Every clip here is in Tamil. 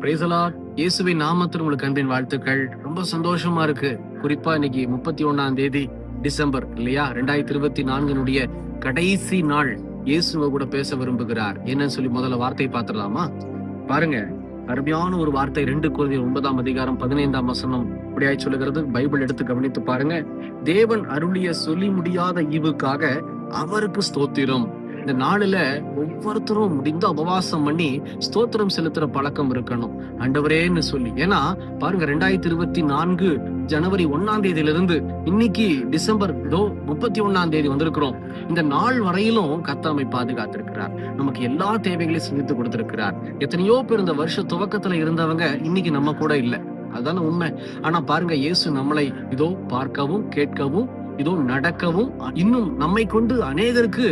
Praise the Lord. இயேசுவின் நாமத்தில் உங்களுக்கு அன்பின் வாழ்த்துக்கள். ரொம்ப சந்தோஷமா இருக்கு. குறிப்பா இன்னைக்கு 31ஆம் தேதி டிசம்பர் இல்லையா, 2024 கடைசி நாள். இயேசுவ கூட பேச விரும்புகிறார். என்னன்னு சொல்லி முதல்ல வார்த்தை பார்த்துடலாமா? பாருங்க, அருமையான ஒரு வார்த்தை. 2 கொரிந்தியர் 9:15 இப்படியாய் சொல்லுகிறது. பைபிள் எடுத்து கவனித்து பாருங்க. தேவன் அருளிய சொல்லி முடியாத ஈவுக்காக அவருக்கு ஸ்தோத்திரம். இந்த நாளில ஒவ்வொருத்தரும் முடிந்த உபவாசம் பண்ணி ஸ்தோத்திரம் செலுத்துற பழக்கம் இருக்கணும், ஆண்டவரேன்னு சொல்லி. ஏன்னா பாருங்க, 2024 ஜனவரி 1ஆம் தேதியிலிருந்து இன்னைக்கு டிசம்பர் 31ஆம் தேதி வந்திருக்கிறோம். இந்த நாள் வரையிலும் கர்த்தர் நம்மை பாதுகாத்திருக்கிறார். நமக்கு எல்லா தேவைகளையும் சிந்தித்து கொடுத்திருக்கிறார். எத்தனையோ பேர் இந்த வருஷ துவக்கத்துல இருந்தவங்க இன்னைக்கு நம்ம கூட இல்ல, அதுதானே உண்மை. ஆனா பாருங்க, இயேசு நம்மளை இதோ பார்க்கவும் கேட்கவும் இதோ நடக்கவும் இன்னும் நம்மை கொண்டு அநேகருக்கு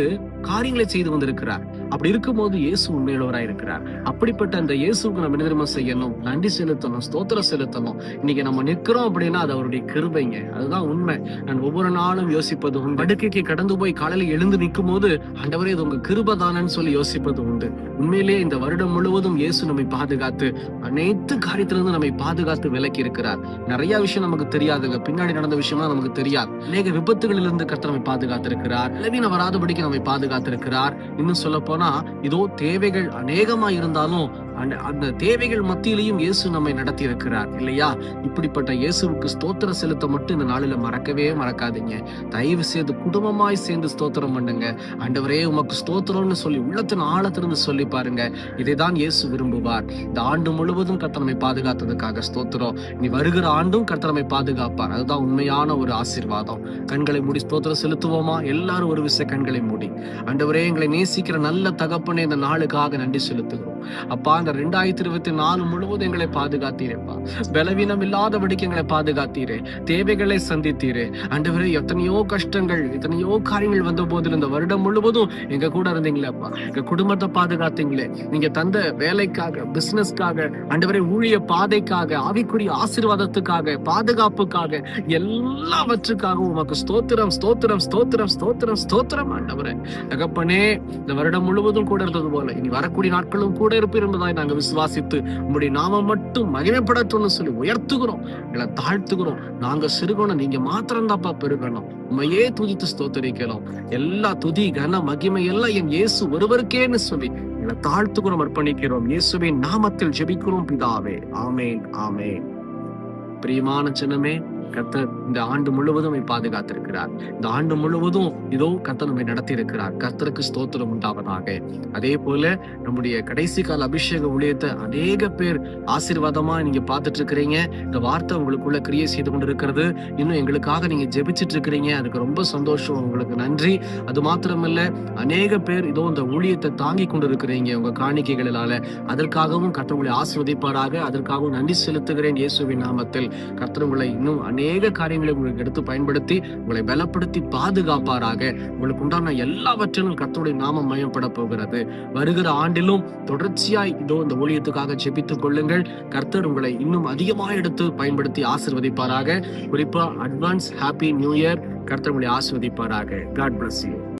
காரியங்களை செய்து வந்திருக்கிறார். அப்படி இருக்கும்போது இயேசு உண்மையுள்ளவராய் இருக்கிறார். அப்படிப்பட்ட அந்த இயேசுக்கு நம்ம என்ன செய்யணும்? நன்றி செலுத்தணும், ஸ்தோத்திரம் செலுத்தணும். இன்னைக்கு நம்ம நிற்கிறோம் அப்படின்னா அது அவருடைய கிருபைங்க, அதுதான் உண்மை. நான் ஒவ்வொரு நாளும் யோசிப்பது உண்டு. படுக்கைக்கு கடந்து போய் காலையில எழுந்து நிற்கும் போது ஆண்டவரே இது உங்க கிருபை தானன்னு சொல்லி யோசிப்பது உண்டு. உண்மையிலேயே இந்த வருடம் முழுவதும் இயேசு நம்மை பாதுகாத்து அனைத்து காரியத்திலிருந்து நம்மை பாதுகாத்து விலக்கி இருக்கிறார். நிறைய விஷயம் நமக்கு தெரியாதுங்க, பின்னாடி நடந்த விஷயம்லாம் நமக்கு தெரியாது. அநேக விபத்துகளிலிருந்து கர்த்தர் நம்மை பாதுகாத்திருக்கிறார். பலவீனம் வராதபடிக்கு நம்மை பாதுகாத்திருக்கிறார். இன்னும் சொல்ல போனா இதோ தேவைகள் அநேகமா இருந்தாலும் அந்த தேவைகள் மத்தியிலையும் இயேசு நம்மை நடத்தி இருக்கிறார் இல்லையா? இப்படிப்பட்ட இயேசுவுக்கு ஸ்தோத்திரம் செலுத்த மட்டும் இந்த நாளில மறக்கவே மறக்காதீங்க. தயவு செய்து குடும்பமாய் சேர்ந்து ஸ்தோத்திரம் பண்ணுங்க. ஆண்டவரே உமக்கு ஸ்தோத்திரம்னு சொல்லி உள்ளத்தின் ஆழத்திலிருந்து சொல்லி பாருங்க. இதைதான் இயேசு விரும்புவார். இந்த ஆண்டு முழுவதும் கர்த்தர் நம்மை பாதுகாத்ததுக்காக ஸ்தோத்திரம். நீ வருகிற ஆண்டும் கர்த்தர் நம்மை பாதுகாப்பார். அதுதான் உண்மையான ஒரு ஆசீர்வாதம். கண்களை மூடி ஸ்தோத்திரம் செலுத்துவோமா? எல்லாரும் ஒரு விஷயம் கண்களை மூடி. ஆண்டவரே, எங்களை நேசிக்கிற நல்ல தகப்பனே, இந்த நாளுக்காக நன்றி செலுத்துகிறோம். அப்பா, இந்த 2024 முழுவதும் எங்களை பாதுகாத்தீரேப்பா. பலவீனம் இல்லாதபடிக்கு எங்களை பாதுகாத்தீரே, தேவைகளை சந்தித்தீரே. ஆண்டவரே, எத்தனையோ கஷ்டங்கள், எத்தனையோ காரியங்கள் வந்த போதில் இந்த வருடம் முழுவதும் எங்க கூட இருந்தீங்களேப்பா. எங்க குடும்பத்தை பாதுகாத்தீங்களே. நீங்க தந்த வேலைக்காக, பிசினஸ்க்காக, ஆண்டவரே ஊழிய பாதைக்காக, ஆவிக்குரிய ஆசீர்வாதத்துக்காக, பாதுகாப்புக்காக, எல்லாவற்றுக்காக உமக்கு ஸ்தோத்திரம், ஸ்தோத்திரம், ஸ்தோத்திரம், ஸ்தோத்திரம், ஸ்தோத்திரம். ஆண்டவரே தகப்பனே, இந்த வருடம் முழுவதும் கூட இருந்தது போல இனி வரக்கூடிய நாட்களும் கூட இருப்பீர் என்பதாய் நாங்கள் விசுவாசித்து உங்களுடைய நாமம் மட்டும் மகிமைப்படட்டும்னு சொல்லி உயர்த்துகிறோம், எங்களை தாழ்த்துகிறோம். நாங்க சிறுகணும், நீங்க மாத்திரம் தான்ப்பா பெருகணும். உண்மையே துதித்து ஸ்தோத்தரிக்கிறோம். எல்லா துதி கன மகிமை எல்லாம் என் இயேசு ஒருவருக்கேன்னு சொல்லி எங்களை தாழ்த்துகிறோம், அர்ப்பணிக்கிறோம். இயேசுவின் நாமத்தில் ஜெபிக்கிறோம் பிதாவே, ஆமேன், ஆமேன். பிரியமான சின்னமே, கர்த்தர் இந்த ஆண்டு முழுவதும் பாதுகாத்திருக்கிறார். இந்த ஆண்டு முழுவதும் இதோ கர்த்தர் நம்மை நடத்தி இருக்கிறார். கர்த்தருக்கு ஸ்தோத்திரம் உண்டாவதாக. அதே போல நம்முடைய கடைசி கால அபிஷேக ஊழியத்தை அநேக பேர் ஆசீர்வாதமா நீங்க பார்த்துட்டு இருக்கிறீங்க. இந்த வார்த்தை உங்களுக்குள்ள கிரியை செய்து கொண்டு இருக்கிறது. இன்னும் எங்களுக்காக நீங்க ஜெபிச்சுட்டு இருக்கிறீங்க. அதுக்கு ரொம்ப சந்தோஷம், உங்களுக்கு நன்றி. அது மாத்திரமல்ல, அநேக பேர் இதோ இந்த ஊழியத்தை தாங்கி கொண்டு இருக்கிறீங்க உங்க காணிக்கைகளால. அதற்காகவும் கர்த்தர் உங்களை ஆசீர்வதிப்பாராக. அதற்காகவும் நன்றி செலுத்துகிறேன் இயேசுவின் நாமத்தில். கர்த்தர் உங்களை இன்னும் அநேக காரியங்களை உங்களுக்கு எடுத்து பயன்படுத்தி உங்களை பலப்படுத்தி பாதுகாப்பாராக. உங்களுக்கு உண்டான எல்லாவற்றிலும் கர்த்தருடைய நாமம் மயப்பட போகிறது. வருகிற ஆண்டிலும் தொடர்ச்சியாய் இதோ இந்த ஊழியத்துக்காக ஜெபித்துக் கொள்ளுங்கள். கர்த்தர் உங்களை இன்னும் அதிகமாக எடுத்து பயன்படுத்தி ஆசீர்வதிப்பாராக. குறிப்பா அட்வான்ஸ் ஹாப்பி நியூ இயர். கர்த்தர் உங்களை ஆசீர்வதிப்பாராக. God bless you.